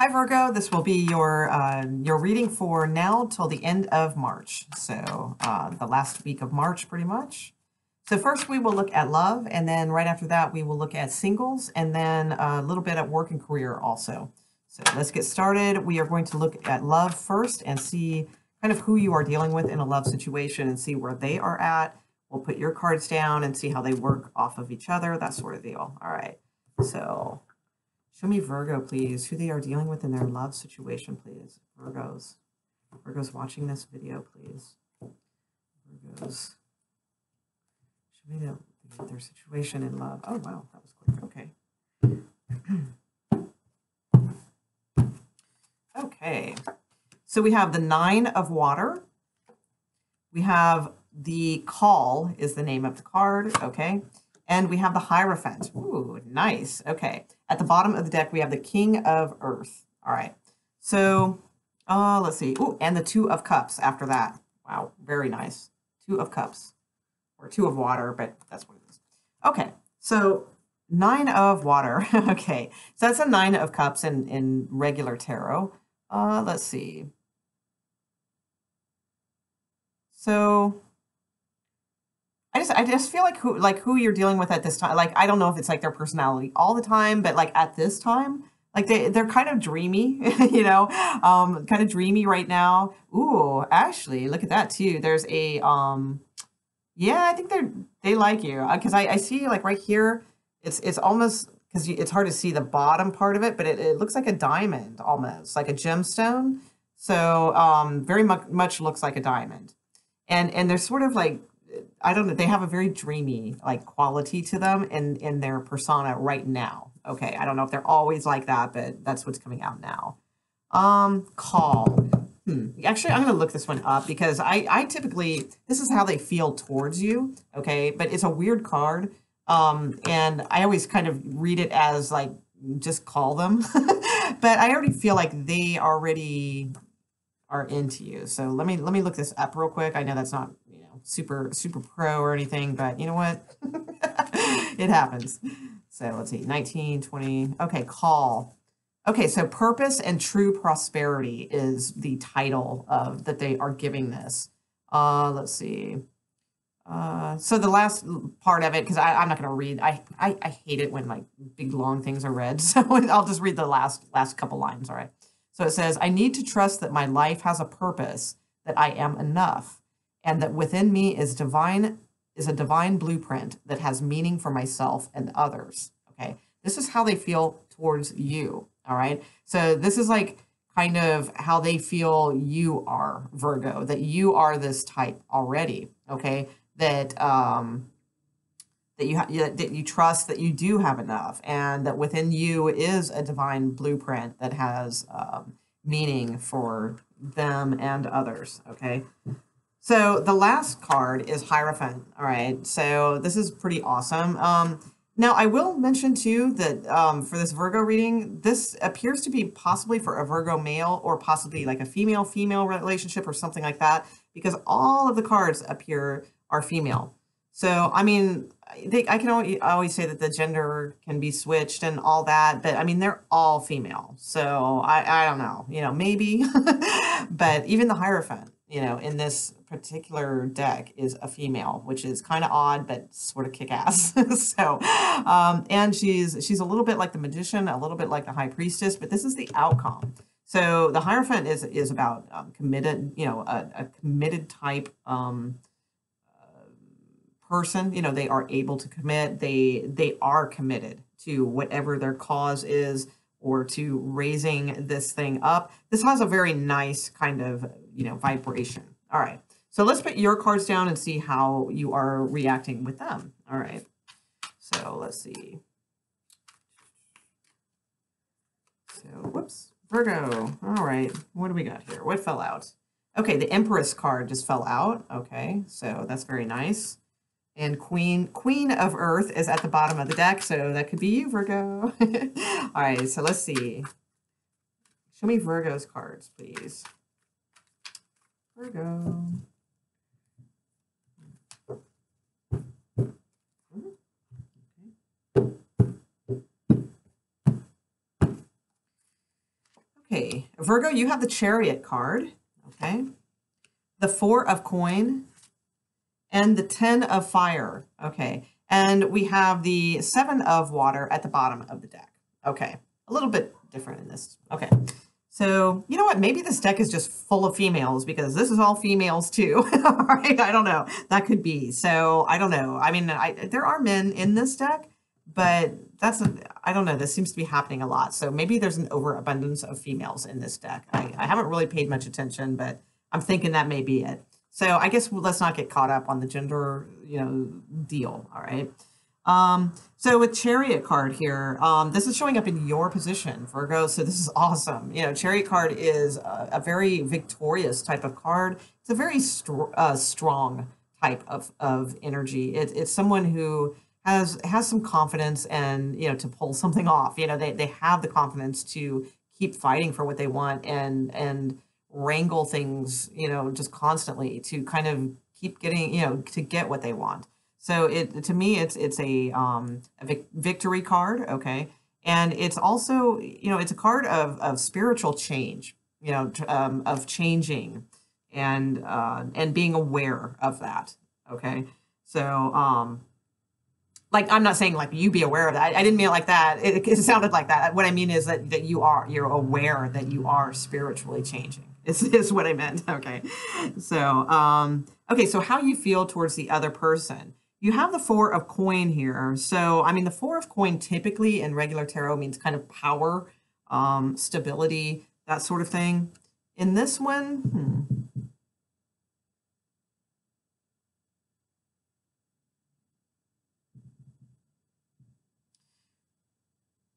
Hi Virgo, this will be your reading for now till the end of March. So the last week of March pretty much. So first we will look at love, and then right after that we will look at singles, and then a little bit at work and career also. So let's get started. We are going to look at love first and see kind of who you are dealing with in a love situation and see where they are at. We'll put your cards down and see how they work off of each other, that sort of deal. All right, so show me Virgo, please, who they are dealing with in their love situation, please. Virgos. Virgos watching this video, please. Virgos. Show me their situation in love. Oh, wow, that was quick. Okay. Okay. So we have the Nine of Water. We have the Call is the name of the card. Okay. And we have the Hierophant. Ooh, nice. Okay. At the bottom of the deck, we have the King of Earth. All right. So let's see. Ooh, and the Two of Cups after that. Wow, very nice. Two of Cups. Or Two of Water, but that's what it is. Okay. So Nine of Water. Okay. So that's a Nine of Cups in regular tarot. Let's see. So I just feel like who you're dealing with at this time. Like, I don't know if it's like their personality all the time, but like at this time, like they're kind of dreamy, you know, kind of dreamy right now. Ooh, actually, look at that too. There's a yeah, I think they like you because I see like right here, it's almost because it's hard to see the bottom part of it, but it looks like a diamond almost, like a gemstone. So very much looks like a diamond, and they're sort of like, I don't know, they have a very dreamy like quality to them in their persona right now. Okay, I don't know if they're always like that, but that's what's coming out now. Call. Actually, I'm going to look this one up because I typically, this is how they feel towards you, okay? But it's a weird card, and I always kind of read it as like, just call them. But I already feel like they already are into you. So let me look this up real quick. I know that's not, you know, super pro or anything, but you know what? It happens. So let's see, 19, 20. Okay, Call. Okay, so Purpose and True Prosperity is the title of that they are giving this. Let's see. So the last part of it, because I'm not going to read. I hate it when like big long things are read. So I'll just read the last couple lines. All right. So it says, I need to trust that my life has a purpose, that I am enough, and that within me is a divine blueprint that has meaning for myself and others. Okay. This is how they feel towards you. All right. So this is like kind of how they feel you are, Virgo, that you are this type already. Okay. That that you trust that you do have enough, and that within you is a divine blueprint that has meaning for them and others. Okay. So the last card is Hierophant. All right. So this is pretty awesome. Now, I will mention too that for this Virgo reading, this appears to be possibly for a Virgo male or possibly like a female-female relationship or something like that, because all of the cards appear are female. So, I mean, I can always say that the gender can be switched and all that, but I mean, they're all female. So I don't know, you know, maybe, but even the Hierophant, you know, in this particular deck is a female, which is kind of odd, but sort of kick-ass. So, and she's a little bit like the Magician, a little bit like the High Priestess, but this is the outcome. So the Hierophant is about committed, you know, a committed type person. You know, they are able to commit. They are committed to whatever their cause is, or to raising this thing up. This has a very nice kind of, you know, vibration. All right. So let's put your cards down and see how you are reacting with them. All right. So let's see. So, whoops, Virgo. All right. What do we got here? What fell out? Okay, the Empress card just fell out. Okay, so that's very nice. And Queen of Earth is at the bottom of the deck, so that could be you, Virgo. All right, so let's see. Show me Virgo's cards, please. Virgo. Okay, Virgo, you have the Chariot card, okay? The Four of Coin and the 10 of Fire, okay? And we have the 7 of Water at the bottom of the deck, okay? A little bit different in this, okay? So, you know what? Maybe this deck is just full of females because this is all females too, right? I don't know. That could be. So, I don't know. I mean, there are men in this deck, but I don't know. This seems to be happening a lot. So maybe there's an overabundance of females in this deck. I haven't really paid much attention, but I'm thinking that may be it. So I guess let's not get caught up on the gender, deal. All right. So with Chariot card here, this is showing up in your position, Virgo. So this is awesome. Chariot card is a very victorious type of card. It's a very strong type of energy. It's someone who has some confidence and, to pull something off. They have the confidence to keep fighting for what they want and wrangle things, just constantly to kind of keep getting, to get what they want. So to me, it's a victory card, okay, and it's also it's a card of spiritual change, of changing and being aware of that, okay. So like I'm not saying like you be aware of that. I didn't mean it like that. It sounded like that. What I mean is that you're aware that you are spiritually changing. Is what I meant. Okay, so okay, so how you feel towards the other person. You have the Four of Coin here. So, I mean, the Four of Coin typically in regular tarot means kind of power, stability, that sort of thing. In this one,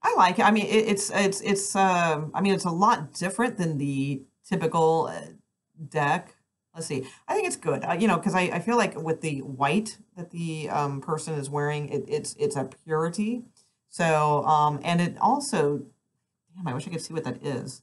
I like it. I mean, I mean, it's a lot different than the typical deck. Let's see. I think it's good, because I feel like with the white that the person is wearing, it's a purity. So, and it also, damn, I wish I could see what that is.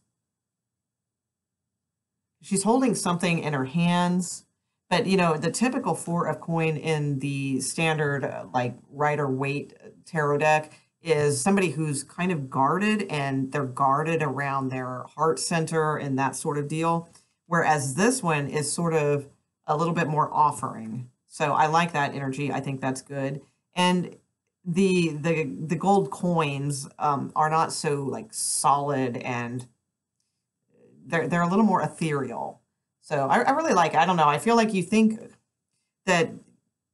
She's holding something in her hands, but the typical Four of Coin in the standard like Rider Waite tarot deck is somebody who's kind of guarded and they're guarded around their heart center and that sort of deal. Whereas this one is sort of a little bit more offering. So I like that energy. I think that's good. And the gold coins are not so like solid and they're a little more ethereal. So I really like it. I don't know. I feel like you think that,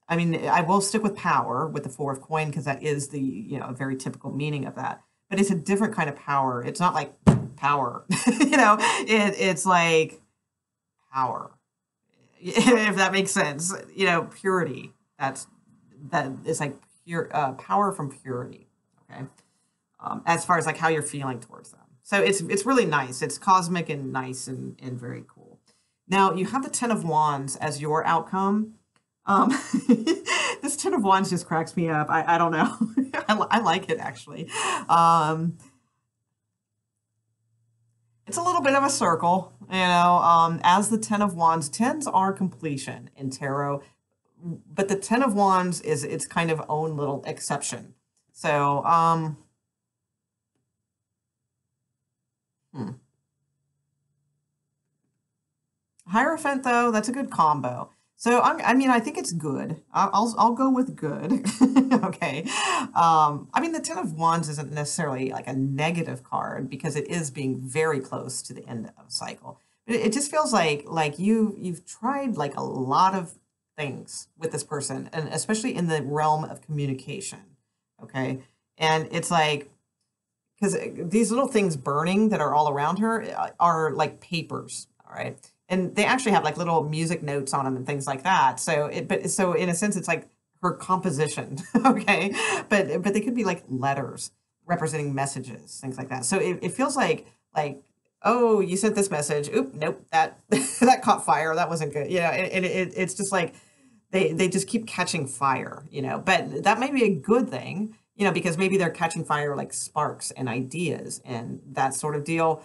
I mean, I will stick with power with the Four of Coin because that is the, very typical meaning of that. But it's a different kind of power. It's not like power, it's like power, if that makes sense. Purity. That is like pure power from purity. Okay, as far as like how you're feeling towards them. So it's really nice. It's cosmic and nice and very cool. Now you have the Ten of Wands as your outcome. This Ten of Wands just cracks me up. I don't know. I like it actually. It's a little bit of a circle, as the Ten of Wands. Tens are completion in tarot, but the Ten of Wands is its kind of own little exception. So, Hierophant, though, that's a good combo. So I mean, I think it's good. I'll go with good. Okay. I mean, the Ten of Wands isn't necessarily like a negative card because it is being very close to the end of a cycle. But it just feels like you've tried like a lot of things with this person, and especially in the realm of communication. Okay. And it's like, because these little things burning that are all around her are like papers. All right. And they actually have like little music notes on them and things like that. So so in a sense, it's like her composition, okay? But they could be like letters representing messages, things like that. So it feels like, oh, you sent this message. Oop, nope, that that caught fire. That wasn't good. It's just like they just keep catching fire, But that may be a good thing, because maybe they're catching fire like sparks and ideas and that sort of deal.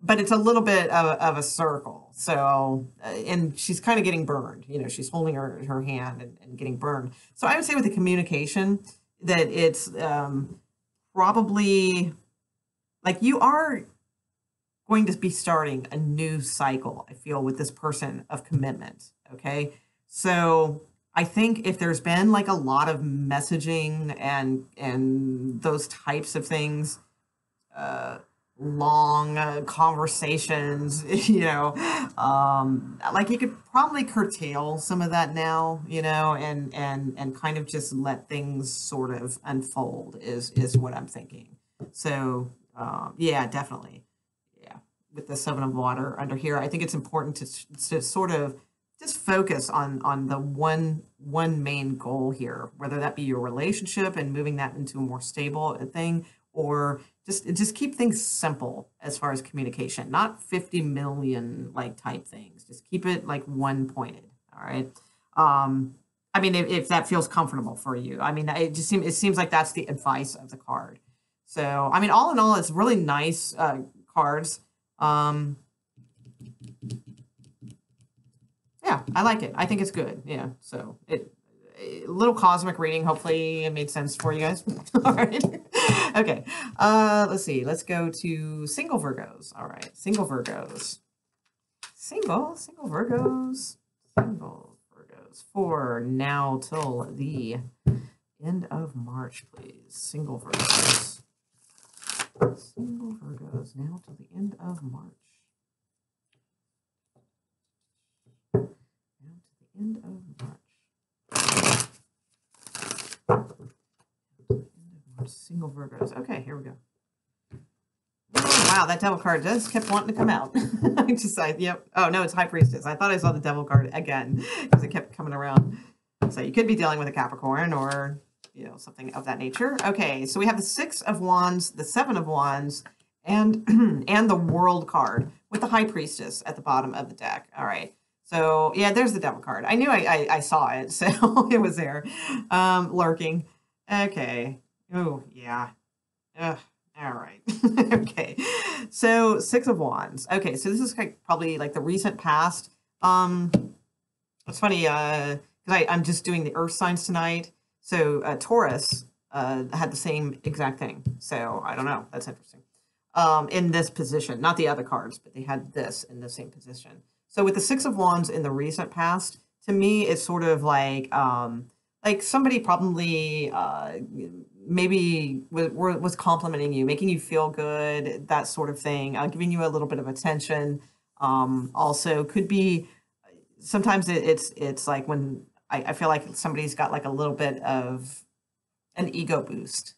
But it's a little bit of a circle. So, and she's kind of getting burned. She's holding her hand and getting burned. So I would say with the communication that it's probably like you are going to be starting a new cycle, I feel, with this person of commitment. Okay. So I think if there's been like a lot of messaging and those types of things, uh, long conversations, like you could probably curtail some of that now, and kind of just let things sort of unfold is what I'm thinking. So yeah, definitely, yeah. With the seven of water under here, I think it's important to sort of just focus on the one main goal here, whether that be your relationship and moving that into a more stable thing, or just keep things simple as far as communication, not 50 million like type things. Just keep it like one pointed. All right. I mean, if that feels comfortable for you, I mean, it seems like that's the advice of the card. So, I mean, all in all, it's really nice cards. Um, yeah, I like it. I think it's good. Yeah. So a little cosmic reading. Hopefully it made sense for you guys. All right. Okay. Let's see. Let's go to single Virgos. All right. Single Virgos. Single Virgos. Single Virgos for now till the end of March, please. Single Virgos. Single Virgos now till the end of March. Now to the end of March. Single Virgos. Okay, here we go. Oh, wow, that devil card just kept wanting to come out. Yep. Oh, no, it's High Priestess. I thought I saw the devil card again because it kept coming around. So you could be dealing with a Capricorn or, something of that nature. Okay, so we have the Six of Wands, the Seven of Wands, and and the World card with the High Priestess at the bottom of the deck. All right. So, yeah, there's the devil card. I knew I saw it, so it was there, lurking. Okay. Oh, yeah. Ugh. All right. Okay. So Six of Wands. Okay. So this is probably like the recent past. It's funny because I'm just doing the earth signs tonight. So Taurus had the same exact thing. So I don't know. That's interesting. In this position, not the other cards, but they had this in the same position. So with the Six of Wands in the recent past, to me, it's sort of like somebody probably maybe was complimenting you, making you feel good, that sort of thing, giving you a little bit of attention. Also could be sometimes it's like when I feel like somebody's got like a little bit of an ego boost,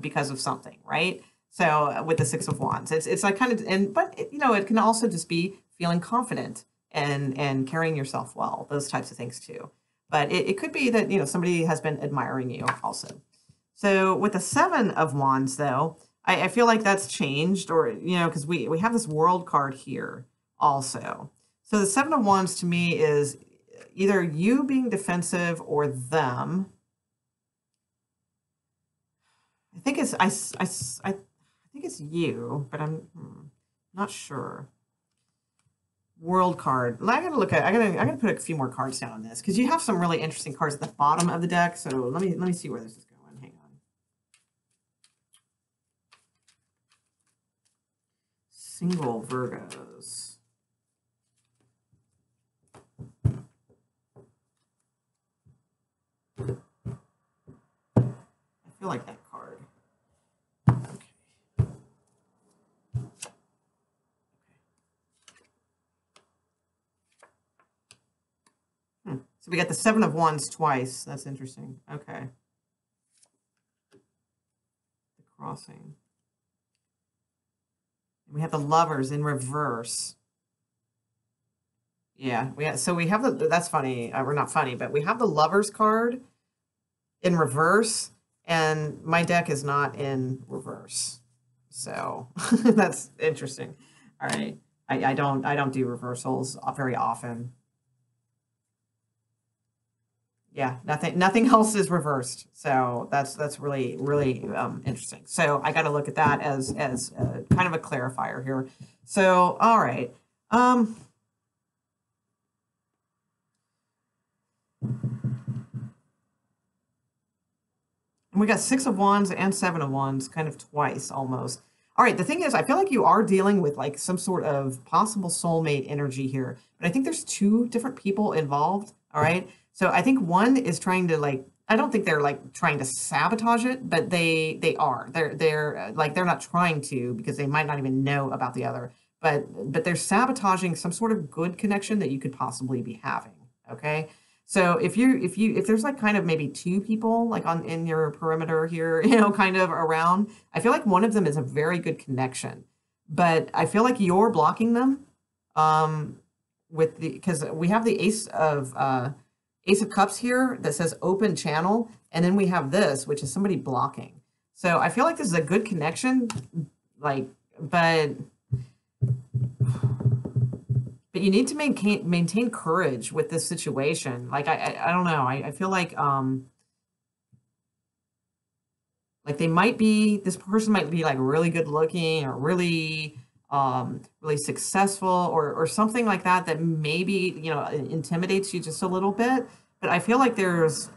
because of something, right? So with the Six of Wands, it's like kind of, but it can also just be feeling confident and carrying yourself well, those types of things too. But it could be that, somebody has been admiring you also. So with the Seven of Wands, though, I feel like that's changed, or, because we have this World card here also. So the Seven of Wands to me is either you being defensive or them. I think it's I think it's you, but I'm not sure. World card. I gotta put a few more cards down on this because you have some really interesting cards at the bottom of the deck. So let me see where this is going. Hang on. Single Virgos. I feel like that card. Okay. So we got the Seven of Wands twice. That's interesting. Okay. The Crossing. We have the Lovers in reverse. Yeah, we have that's funny. We're not funny, but we have the Lovers card in reverse, and my deck is not in reverse. So that's interesting. All right. I don't do reversals very often. Yeah, nothing else is reversed. So that's really interesting. So I got to look at that as kind of a clarifier here. So all right. And we got Six of Wands and Seven of Wands kind of twice almost. All right, the thing is, I feel like you are dealing with like some sort of possible soulmate energy here, but I think there's two different people involved. All right, so I think one is trying to like, I don't think they're like trying to sabotage it, but they are. They're like they're not trying to because they might not even know about the other, but they're sabotaging some sort of good connection that you could possibly be having. Okay. So if there's like kind of maybe two people like on in your perimeter here, kind of around, I feel like one of them is a very good connection, but I feel like you're blocking them um with the because we have the Ace of Cups here that says open channel, and then we have this, which is somebody blocking. So I feel like this is a good connection, like, but you need to maintain courage with this situation. Like I don't know. I feel like they might be this person might be like really good looking or really successful or something like that that maybe intimidates you just a little bit. But I feel like there's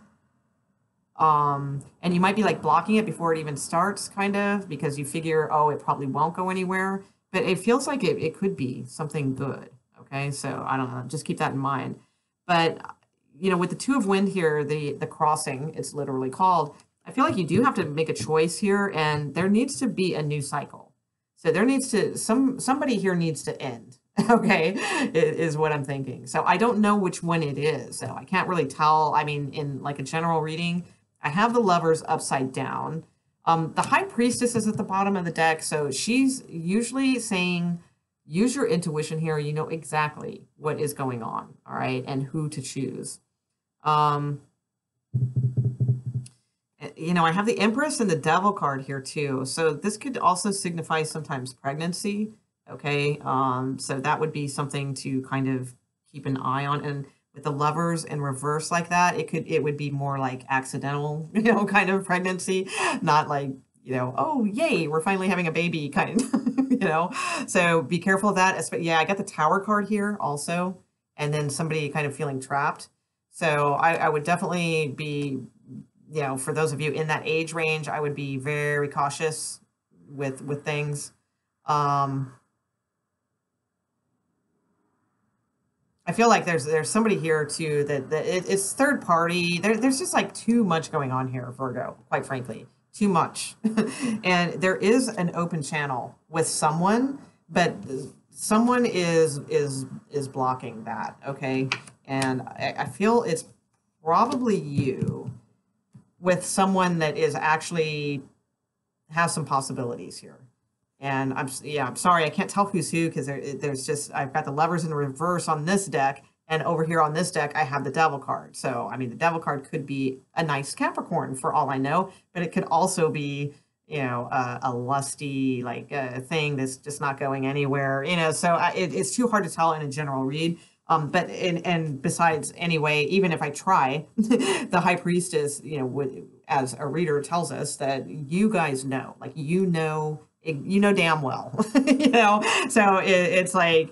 and you might be like blocking it before it even starts, kind of, because you figure, oh, it probably won't go anywhere. But it feels like it could be something good. Okay, so I don't know, just keep that in mind. But with the Two of Wind here, the crossing, it's literally called, I feel like you do have to make a choice here, and there needs to be a new cycle. So there needs to somebody here needs to end. Okay, is what I'm thinking. So I don't know which one it is. So I can't really tell. I mean, in like a general reading, I have the Lovers upside down. The High Priestess is at the bottom of the deck, so she's usually saying, use your intuition here. You know exactly what is going on, all right, and who to choose. I have the Empress and the Devil card here too. So this could also signify sometimes pregnancy. Okay, so that would be something to kind of keep an eye on. And with the Lovers in reverse like that, it would be more like accidental, kind of pregnancy, not like, oh yay, we're finally having a baby kind, So be careful of that. Yeah, I got the Tower card here also, and then somebody kind of feeling trapped. So I would definitely be, for those of you in that age range, I would be very cautious with things. I feel like there's somebody here too that it's third party. There's just like too much going on here, Virgo, quite frankly. Too much. And there is an open channel with someone, but someone is blocking that, okay? And I feel it's probably you with someone that is actually has some possibilities here. And I'm sorry, I can't tell who's who because there's just I've got the Lovers in reverse on this deck, and over here on this deck I have the Devil card. So I mean, the Devil card could be a nice Capricorn for all I know, but it could also be a lusty like thing that's just not going anywhere. So it's too hard to tell in a general read. But and besides, anyway, even if I try, the High Priestess, would, as a reader tells us, that you guys know, like damn well, So it's like,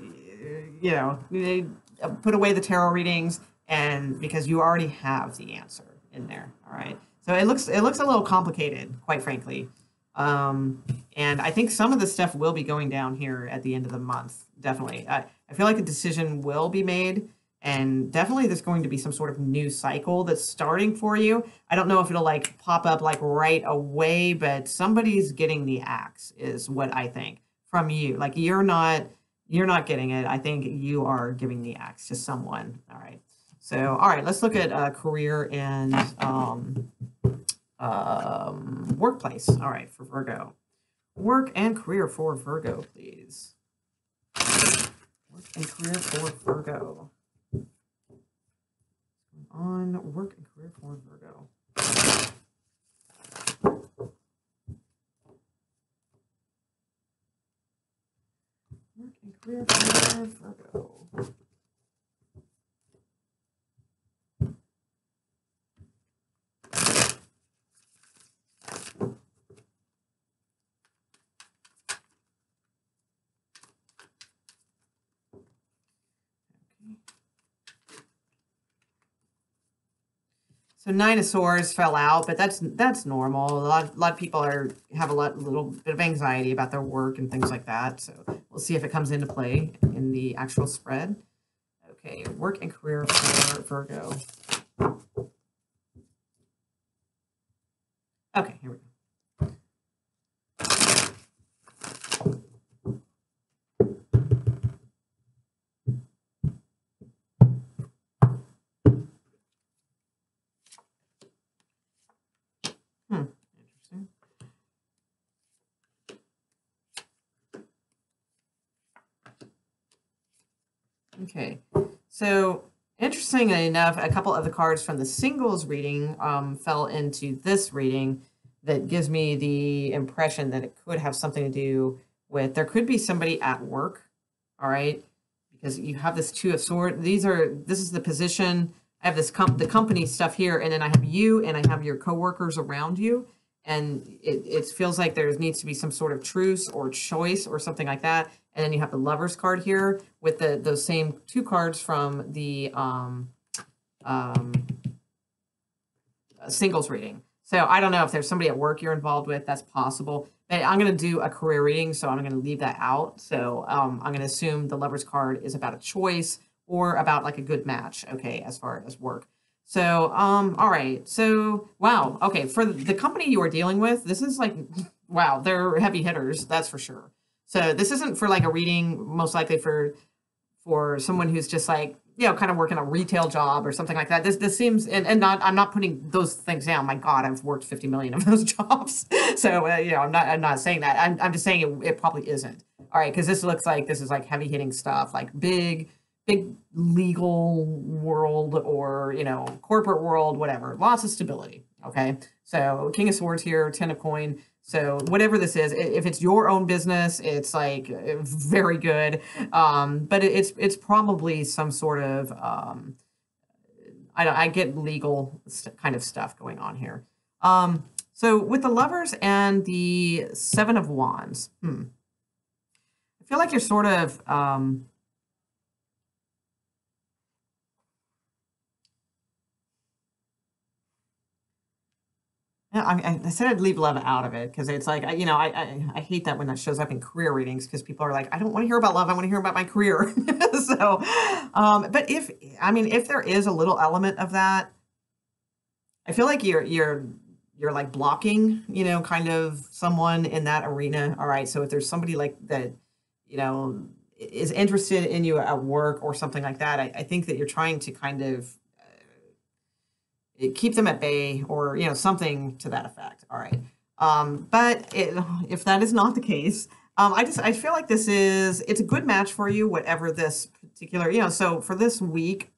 put away the tarot readings, and because you already have the answer in there. All right. So it looks a little complicated, quite frankly. And I think some of the stuff will be going down here at the end of the month. Definitely. I feel like a decision will be made, and definitely there's going to be some sort of new cycle that's starting for you. I don't know if it'll like pop up like right away, but somebody's getting the axe is what I think from you. Like you're not getting it. I think you are giving the axe to someone. All right. So, all right, let's look at career and workplace. All right, for Virgo. Work and career for Virgo, please. Work and career for Virgo. On work and career for Virgo. Work and career for Virgo. So Nine of Swords fell out, but that's normal. A lot of people have little bit of anxiety about their work and things like that. So we'll see if it comes into play in the actual spread. Okay, work and career for Virgo. Okay, here we go. Interesting. Okay, so interestingly enough, a couple of the cards from the singles reading fell into this reading that gives me the impression that it could have something to do with, there could be somebody at work, all right? Because you have this Two of Swords. This is the position. I have the company stuff here, and then I have you, and I have your coworkers around you, and it feels like there needs to be some sort of truce or choice or something like that. And then you have the Lovers card here with those same two cards from the singles reading. So I don't know if there's somebody at work you're involved with. That's possible. But I'm going to do a career reading, so I'm going to leave that out. So I'm going to assume the Lovers card is about a choice or about like a good match, okay, as far as work. So, all right. So, wow. Okay, for the company you are dealing with, this is like, wow, they're heavy hitters, that's for sure. So this isn't for like a reading, most likely for someone who's just like, you know, kind of working a retail job or something like that. This seems, and not, I'm not putting those things down. My God, I've worked 50 million of those jobs. So, you know, I'm not saying that. I'm just saying it probably isn't. All right, because this looks like this is like heavy hitting stuff, like big legal world or, you know, corporate world, whatever. Lots of stability. Okay, so King of Swords here, 10 of coin. So whatever this is, if it's your own business, it's like very good. But it's probably some sort of I get legal kind of stuff going on here. So with the Lovers and the Seven of Wands, I feel like you're sort of I said I'd leave love out of it because it's like, you know, I hate that when that shows up in career readings because people are like, I don't want to hear about love. I want to hear about my career. So, but if there is a little element of that, I feel like you're like blocking, you know, kind of someone in that arena. All right. So if there's somebody like that, you know, is interested in you at work or something like that, I think that you're trying to kind of keep them at bay or, you know, something to that effect. All right. But if that is not the case, I feel like it's a good match for you, whatever this particular, you know, so for this week,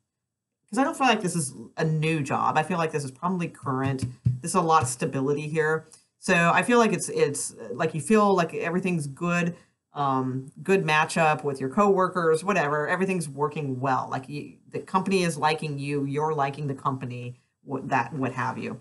because I don't feel like this is a new job. I feel like this is probably current. There's a lot of stability here. So I feel like it's like you feel like everything's good, good matchup with your coworkers, whatever. Everything's working well. Like the company is liking you, you're liking the company, what have you.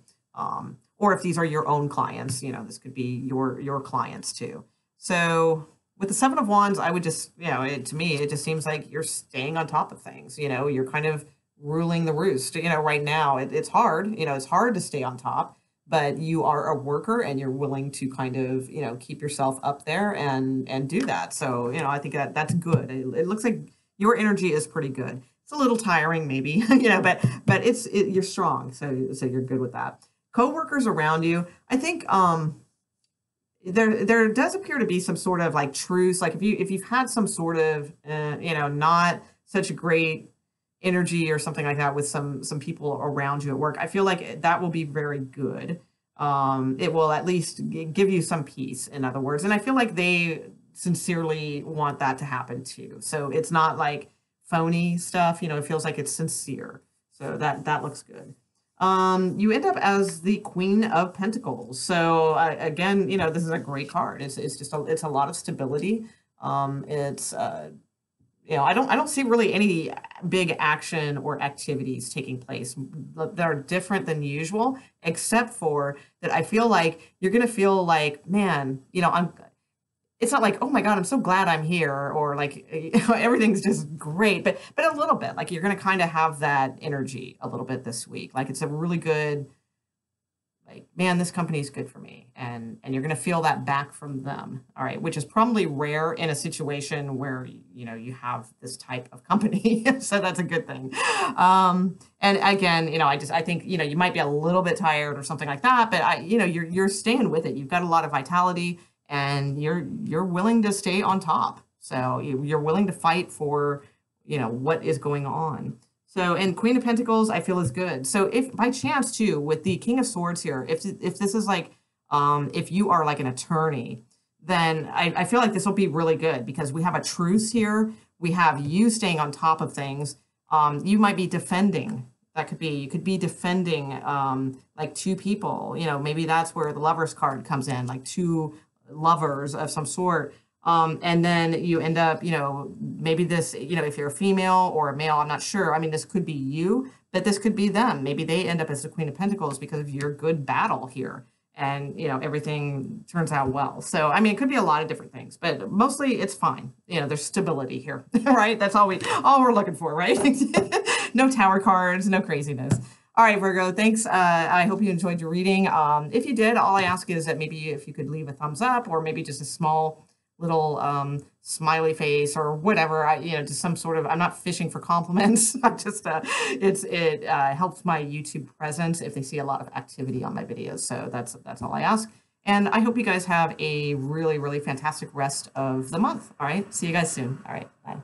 Or if these are your own clients, you know, this could be your clients too. So with the Seven of Wands, I would just, you know, to me, it just seems like you're staying on top of things. You know, you're kind of ruling the roost. You know, right now it's hard. You know, it's hard to stay on top, but you are a worker and you're willing to kind of, you know, keep yourself up there and do that. So, you know, I think that's good. It looks like your energy is pretty good. It's a little tiring, maybe, you know, but you're strong, so you're good with that. Coworkers around you, I think there does appear to be some sort of like truce. Like if you've had some sort of you know, not such a great energy or something like that with some people around you at work, I feel like that will be very good. It will at least give you some peace, in other words, and I feel like they sincerely want that to happen too. So it's not like phony stuff, you know, it feels like it's sincere. So that looks good. You end up as the Queen of Pentacles. So again, you know, this is a great card. It's just it's a lot of stability. It's you know, I don't see really any big action or activities taking place that are different than usual, except for that I feel like you're going to feel like, man, you know, it's not like, oh my God, I'm so glad I'm here, or like everything's just great, but a little bit like you're going to kind of have that energy a little bit this week. Like it's a really good, like, man, this company is good for me, and you're going to feel that back from them. All right, which is probably rare in a situation where you have this type of company, so that's a good thing. And again, I think you might be a little bit tired or something like that, but you're staying with it. You've got a lot of vitality, and you're willing to stay on top. So you're willing to fight for what is going on. So, and Queen of Pentacles, I feel is good. So if by chance too, with the King of Swords here, if this is like, if you are like an attorney, then I feel like this will be really good because we have a truce here. We have you staying on top of things. You might be defending. You could be defending like two people. Maybe that's where the Lovers card comes in, like two lovers of some sort. And then you end up, maybe this, if you're a female or a male, I'm not sure. I mean, this could be you, but this could be them. Maybe they end up as the Queen of Pentacles because of your good battle here. And, everything turns out well. So, I mean, it could be a lot of different things, but mostly it's fine. There's stability here, right? That's all we're looking for, right? No tower cards, no craziness. All right, Virgo, thanks. I hope you enjoyed your reading. If you did, all I ask is that maybe if you could leave a thumbs up or maybe just a small little smiley face or whatever. Just some sort of, I'm not fishing for compliments. I'm just it helps my YouTube presence if they see a lot of activity on my videos. So that's all I ask. And I hope you guys have a really, really fantastic rest of the month. All right, see you guys soon. All right, bye.